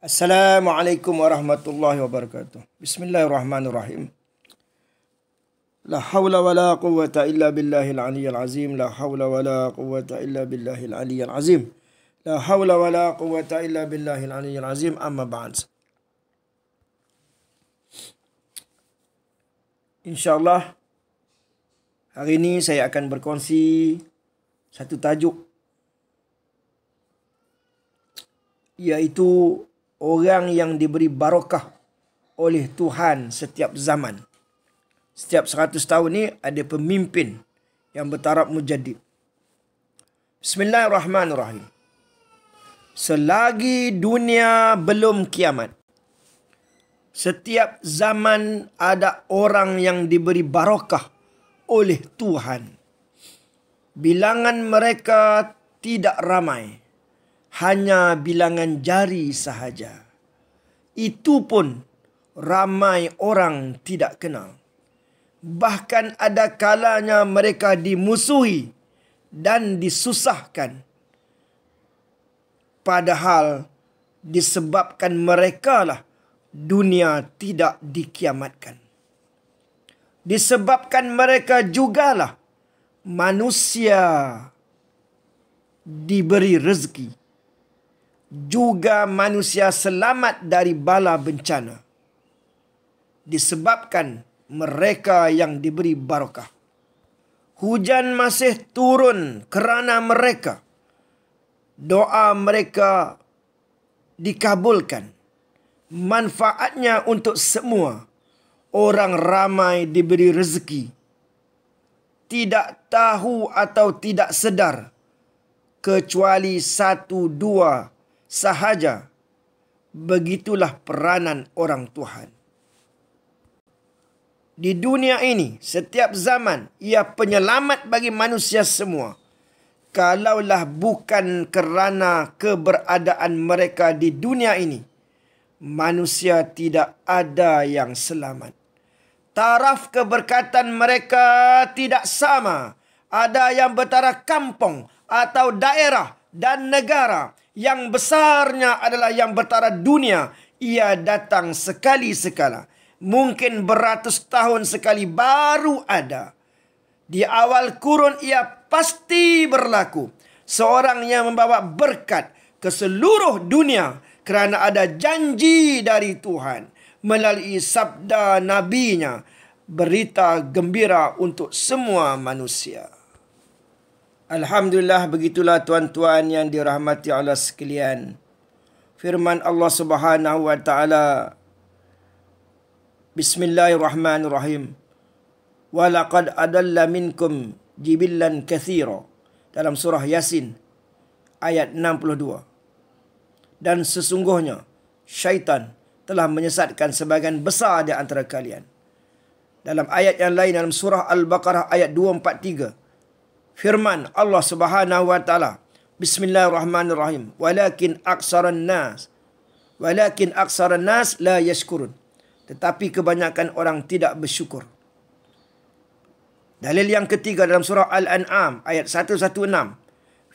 Assalamualaikum warahmatullahi wabarakatuh. Bismillahirrahmanirrahim. La hawla wa la quwwata illa billahil aliyyil azim. La hawla wa la quwwata illa billahil aliyyil azim. La hawla wa la quwwata illa billahil aliyyil azim. Amma ba'd. InsyaAllah hari ini saya akan berkongsi satu tajuk, iaitu orang yang diberi barakah oleh Tuhan setiap zaman. Setiap 100 tahun ni ada pemimpin yang bertaraf mujaddid. Bismillahirrahmanirrahim. Selagi dunia belum kiamat, setiap zaman ada orang yang diberi barakah oleh Tuhan. Bilangan mereka tidak ramai, hanya bilangan jari sahaja. Itu pun ramai orang tidak kenal. Bahkan ada kalanya mereka dimusuhi dan disusahkan. Padahal disebabkan merekalah dunia tidak dikiamatkan. Disebabkan mereka jugalah manusia diberi rezeki, juga manusia selamat dari bala bencana. Disebabkan mereka yang diberi barakah. Hujan masih turun kerana mereka. Doa mereka dikabulkan. Manfaatnya untuk semua. Orang ramai diberi rezeki. Tidak tahu atau tidak sedar, kecuali 1-2 sahaja. Begitulah peranan orang Tuhan. Di dunia ini, setiap zaman, ia penyelamat bagi manusia semua. Kalaulah bukan kerana keberadaan mereka di dunia ini, manusia tidak ada yang selamat. Taraf keberkatan mereka tidak sama. Ada yang bertaraf kampung atau daerah dan negara. Yang besarnya adalah yang bertaraf dunia. Ia datang sekali sekala. Mungkin beratus tahun sekali baru ada. Di awal kurun ia pasti berlaku. Seorang yang membawa berkat ke seluruh dunia kerana ada janji dari Tuhan melalui sabda nabinya, berita gembira untuk semua manusia. Alhamdulillah, begitulah tuan-tuan yang dirahmati Allah sekalian. Firman Allah Subhanahu wa taala, Bismillahirrahmanirrahim. Walaqad adalla minkum jibillan katsira, dalam surah Yasin ayat 62. Dan sesungguhnya syaitan telah menyesatkan sebagian besar di antara kalian. Dalam ayat yang lain, dalam surah Al-Baqarah ayat 243, firman Allah Subhanahu wa taala, Bismillahirrahmanirrahim. Walakin aksaran nas la yashkurun. Tetapi kebanyakan orang tidak bersyukur. Dalil yang ketiga dalam surah Al-An'am ayat 116.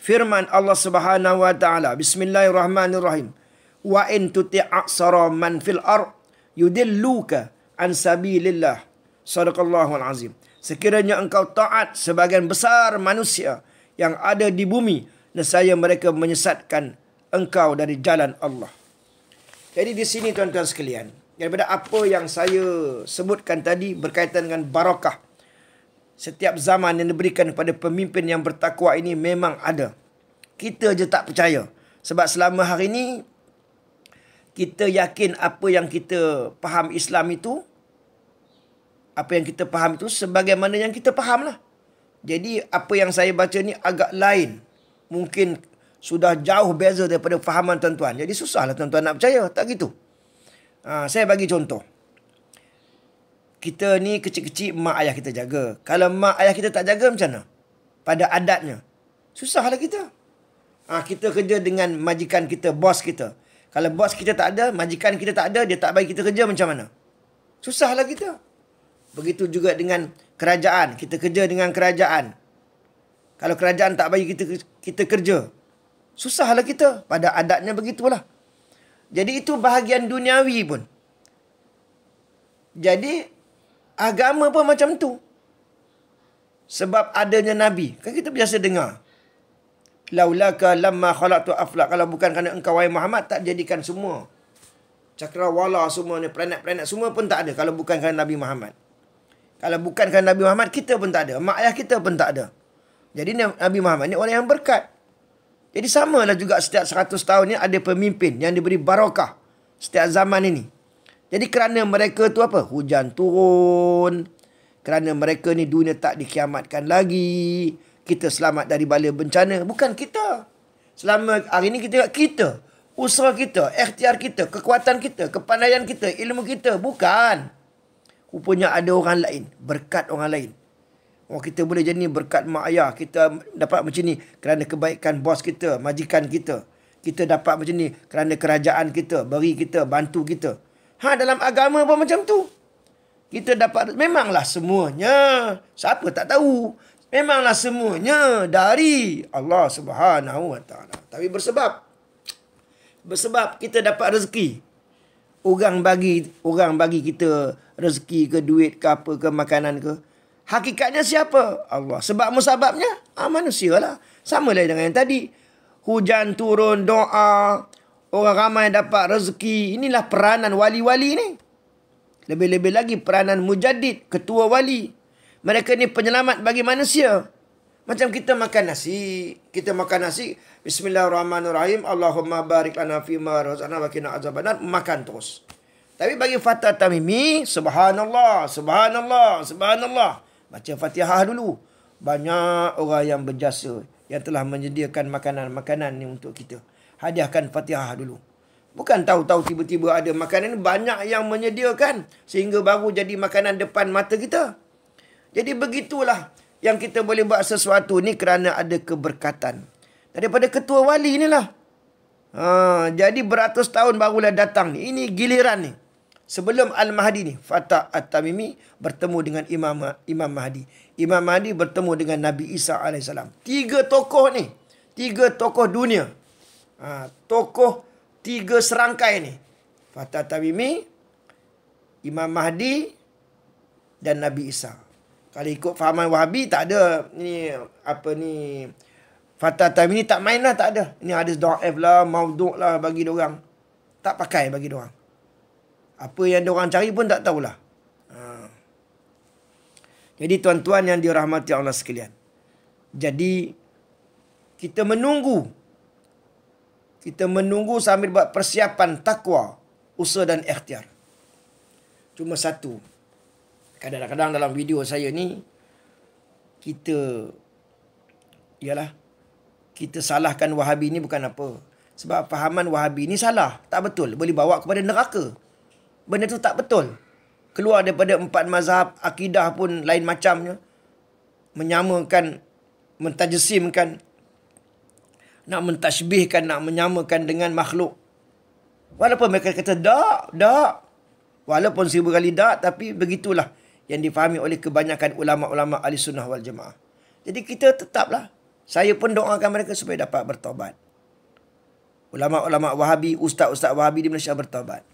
Firman Allah Subhanahu wa taala, Bismillahirrahmanirrahim. Wa in tuti' aksara man fil ard yudilluka an sabilillah. Sadaqallahul azim. Sekiranya engkau taat sebagian besar manusia yang ada di bumi, nescaya mereka menyesatkan engkau dari jalan Allah. Jadi di sini tuan-tuan sekalian, daripada apa yang saya sebutkan tadi berkaitan dengan barakah, setiap zaman yang diberikan kepada pemimpin yang bertakwa ini memang ada. Kita je tak percaya. Sebab selama hari ini, kita yakin apa yang kita faham Islam itu, apa yang kita faham itu sebagaimana yang kita faham lah. Jadi apa yang saya baca ni agak lain. Mungkin sudah jauh beza daripada fahaman tuan-tuan. Jadi susahlah tuan-tuan nak percaya. Tak gitu. Saya bagi contoh. Kita ni kecil-kecil mak ayah kita jaga. Kalau mak ayah kita tak jaga macam mana? Pada adatnya. Susahlah kita. Kita kerja dengan majikan kita, bos kita. Kalau bos kita tak ada, majikan kita tak ada, dia tak bagi kita kerja macam mana? Susahlah kita. Begitu juga dengan kerajaan. Kita kerja dengan kerajaan. Kalau kerajaan tak bagi kita kerja, susahlah kita. Pada adatnya begitulah. Jadi itu bahagian duniawi pun. Jadi agama pun macam tu. Sebab adanya Nabi. Kan kita biasa dengar. Laulaka lamma khalaqtu aflak. Kalau bukan kerana engkau wahai Muhammad, tak jadikan semua. Cakrawala semua ni, planet-planet semua pun tak ada. Kalau bukan kerana Nabi Muhammad. Kalau bukan kerana Nabi Muhammad, kita pun tak ada. Mak ayah kita pun tak ada. Jadi Nabi Muhammad ni orang yang berkat. Jadi samalah juga setiap 100 tahun ni ada pemimpin yang diberi barakah. Setiap zaman ini. Jadi kerana mereka tu apa? Hujan turun. Kerana mereka ni dunia tak dikiamatkan lagi. Kita selamat dari bala bencana. Bukan kita. Selama hari ni kita. Usaha kita, ikhtiar kita, kekuatan kita, kepandaian kita, ilmu kita. Bukan. Rupanya ada orang lain. Berkat orang lain. Oh, kita boleh jadi ni berkat mak ayah. Kita dapat macam ni kerana kebaikan bos kita, majikan kita. Kita dapat macam ni kerana kerajaan kita, beri kita, bantu kita. Dalam agama pun macam tu. Kita dapat, memanglah semuanya. Siapa tak tahu? Memanglah semuanya dari Allah Subhanahu Wa Taala. Tapi bersebab kita dapat rezeki. Orang bagi kita rezeki ke duit ke apa ke makanan ke. Hakikatnya siapa? Allah. Sebab musababnya manusia lah. Sama lah dengan yang tadi. Hujan turun, doa. Orang ramai dapat rezeki. Inilah peranan wali-wali ni. Lebih-lebih lagi peranan mujaddid, ketua wali. Mereka ni penyelamat bagi manusia. Macam kita makan nasi. Bismillahirrahmanirrahim. Allahumma barik lana fima razaqna wa qina azabannar. Makan terus. Tapi bagi Fatah Tamimi, subhanallah, subhanallah, subhanallah. Baca Fatihah dulu. Banyak orang yang berjasa, yang telah menyediakan makanan-makanan ni untuk kita. Hadiahkan Fatihah dulu. Bukan tahu-tahu tiba-tiba ada makanan. Banyak yang menyediakan. Sehingga baru jadi makanan depan mata kita. Jadi begitulah. Yang kita boleh buat sesuatu ni kerana ada keberkatan. Daripada ketua wali inilah. Jadi beratus tahun barulah datang ni. Ini giliran ni. Sebelum Al-Mahdi ni, Fatah At-Tamimi bertemu dengan Imam Mahdi. Imam Mahdi bertemu dengan Nabi Isa AS. 3 tokoh ni. 3 tokoh dunia. Tokoh 3 serangkai ni. Fatah At-Tamimi, Imam Mahdi dan Nabi Isa. Kalau ikut fahaman Wahabi, tak ada. Fatah At-Tamimi ni tak main lah, tak ada. Ini hadis da'if lah, mauduk lah bagi diorang. Tak pakai bagi diorang. Apa yang diorang cari pun tak tahulah. Jadi tuan-tuan yang dirahmati Allah sekalian. Jadi kita menunggu. Kita menunggu sambil buat persiapan takwa, usaha dan ikhtiar. Cuma satu. Kadang-kadang dalam video saya ni, kita salahkan Wahabi ni bukan apa. Sebab fahaman Wahabi ni salah. Tak betul. Boleh bawa kepada neraka. Benda tu tak betul. Keluar daripada 4 mazhab, akidah pun lain macamnya. Menyamakan, mentajsimkan, nak mentashbihkan, nak menyamakan dengan makhluk. Walaupun mereka kata tak. Walaupun 1000 kali tak, tapi begitulah yang difahami oleh kebanyakan ulama-ulama ahli sunnah wal jamaah. Jadi kita tetaplah. Saya pun doakan mereka supaya dapat bertaubat. Ulama-ulama Wahabi, ustaz-ustaz Wahabi di Malaysia bertaubat.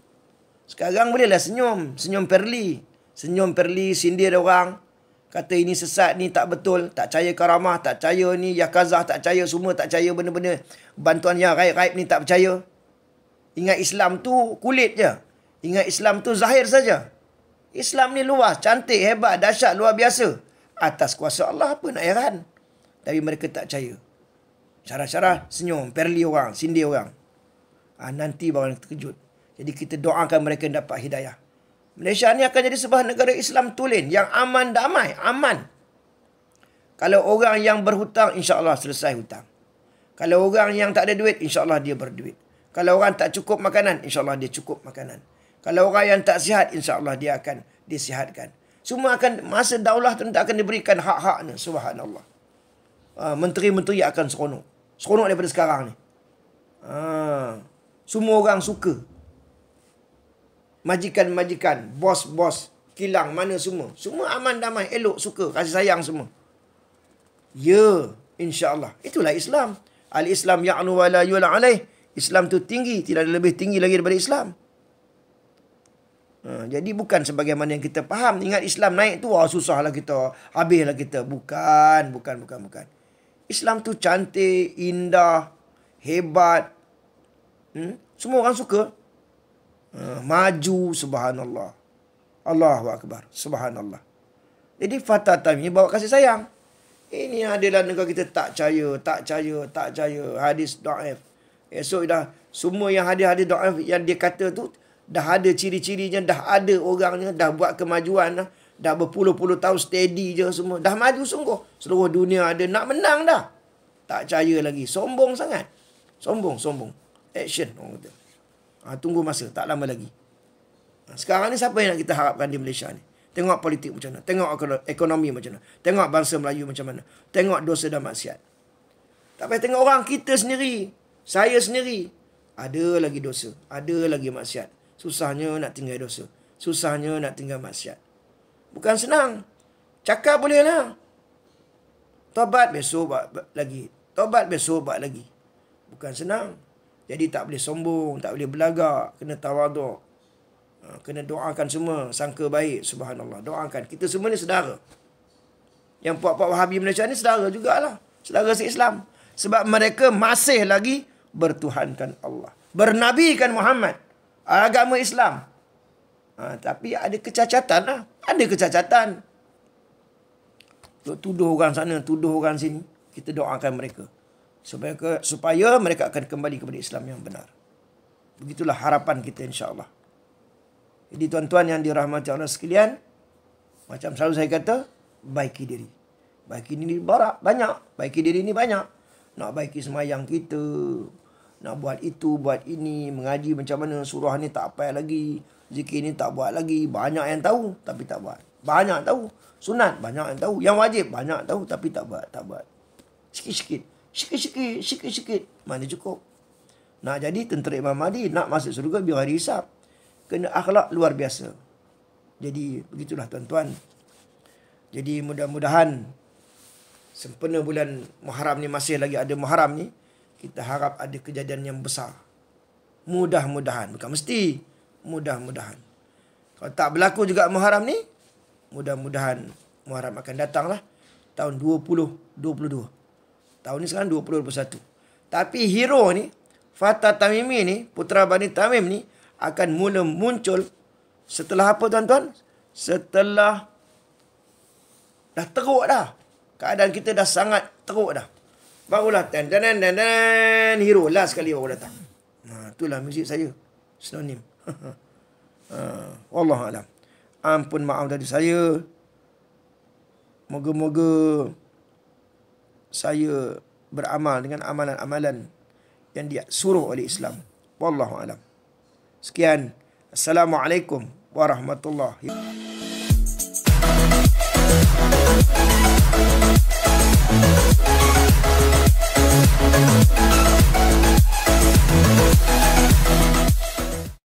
Sekarang bolehlah senyum. Senyum Perli, sindir orang. Kata ini sesat, ni tak betul. Tak percaya karamah, tak percaya ni yakazah, tak percaya semua, tak percaya benda-benda bantuan yang raib-raib ni, tak percaya. Ingat Islam tu kulit je. Ingat Islam tu zahir saja. Islam ni luas, cantik, hebat, dahsyat, luar biasa. Atas kuasa Allah apa nak heran. Tapi mereka tak percaya. Syarah-syarah, senyum, Perli orang, sindir orang. Nanti baru terkejut. Jadi kita doakan mereka dapat hidayah. Malaysia ni akan jadi sebuah negara Islam tulen yang aman, damai, aman. Kalau orang yang berhutang, insya-Allah selesai hutang. Kalau orang yang tak ada duit, insya-Allah dia berduit. Kalau orang tak cukup makanan, insya-Allah dia cukup makanan. Kalau orang yang tak sihat, insya-Allah dia akan disihatkan. Semua akan, masa daulah tu akan diberikan hak-haknya, subhanallah. Menteri-menteri akan seronok. Seronok daripada sekarang ni. Semua orang suka. Majikan-majikan, bos-bos, kilang, mana semua. Semua aman, damai, elok, suka, kasih sayang semua. Ya, insya-Allah. Itulah Islam. Al-Islam ya'nu wa la yula alaih. Islam tu tinggi, tidak ada lebih tinggi lagi daripada Islam. Jadi bukan sebagaimana yang kita faham. Ingat Islam naik tu, susahlah kita, habislah kita. Bukan. Islam tu cantik, indah, hebat. Semua orang suka. Maju, subhanallah. Allahu Akbar, subhanallah. Jadi Fatah Tamimi bawa kasih sayang. Ini adalah negara kita tak percaya. Hadis dhaif. Esok dah semua yang hadis-hadis dhaif yang dia kata tu dah ada ciri-cirinya, dah ada orangnya, dah buat kemajuan dah berpuluh-puluh tahun steady je semua. Dah maju sungguh. Seluruh dunia ada nak menang dah. Tak percaya lagi. Sombong sangat. Sombong. Action orang kata. Tunggu masa, tak lama lagi. Sekarang ni siapa yang nak kita harapkan di Malaysia ni? Tengok politik macam mana, tengok ekonomi macam mana, tengok bangsa Melayu macam mana, tengok dosa dan maksiat. Tak payah tengok orang, kita sendiri, saya sendiri, ada lagi dosa, ada lagi maksiat. Susahnya nak tinggal dosa, susahnya nak tinggal maksiat. Bukan senang. Cakap boleh lah. Tobat besok buat lagi, tobat besok buat lagi. Bukan senang. Jadi tak boleh sombong, tak boleh belagak, kena tawaduk. Kena doakan semua, sangka baik, subhanallah. Doakan, kita semua ni saudara. Yang puak-puak Wahabi Malaysia ni saudara jugalah. Saudara se-Islam. Sebab mereka masih lagi bertuhankan Allah, bernabikan Muhammad, agama Islam. Tapi ada kecacatan lah. Ada kecacatan. Tuduh orang sana, tuduh orang sini. Kita doakan mereka. Supaya mereka akan kembali kepada Islam yang benar. Begitulah harapan kita insya-Allah. Jadi tuan-tuan yang dirahmati Allah sekalian, macam selalu saya kata, baiki diri. Baiki diri banyak. Baiki diri ni banyak. Nak baiki semayang kita, nak buat itu, buat ini, mengaji macam mana, surah ni tak payah lagi, zikir ni tak buat lagi. Banyak yang tahu tapi tak buat. Banyak tahu. Sunat banyak yang tahu. Yang wajib banyak tahu tapi tak buat. Sikit-sikit. Mana cukup. Nak jadi tentera Imam Mahdi, nak masuk surga biar hari hisab, kena akhlak luar biasa. Jadi begitulah tuan-tuan. Jadi mudah-mudahan sempena bulan Muharram ni, masih lagi ada Muharram ni, kita harap ada kejadian yang besar. Mudah-mudahan, bukan mesti, mudah-mudahan. Kalau tak berlaku juga Muharram ni, mudah-mudahan Muharram akan datanglah tahun 2022. Tahun ni sekarang 2021. Tapi hero ni, Fatah Tamimi ni, putera Bani Tamim ni, akan mula muncul setelah apa tuan-tuan? Setelah dah teruk dah. Keadaan kita dah sangat teruk dah. Barulah dan hero last sekali baru datang. Itulah muzik saya. Sinonim. Wallahualam. Ampun maaf dari saya. Moga-moga saya beramal dengan amalan-amalan yang disuruh oleh Islam. Wallahualam. Sekian. Assalamualaikum warahmatullahi wabarakatuh.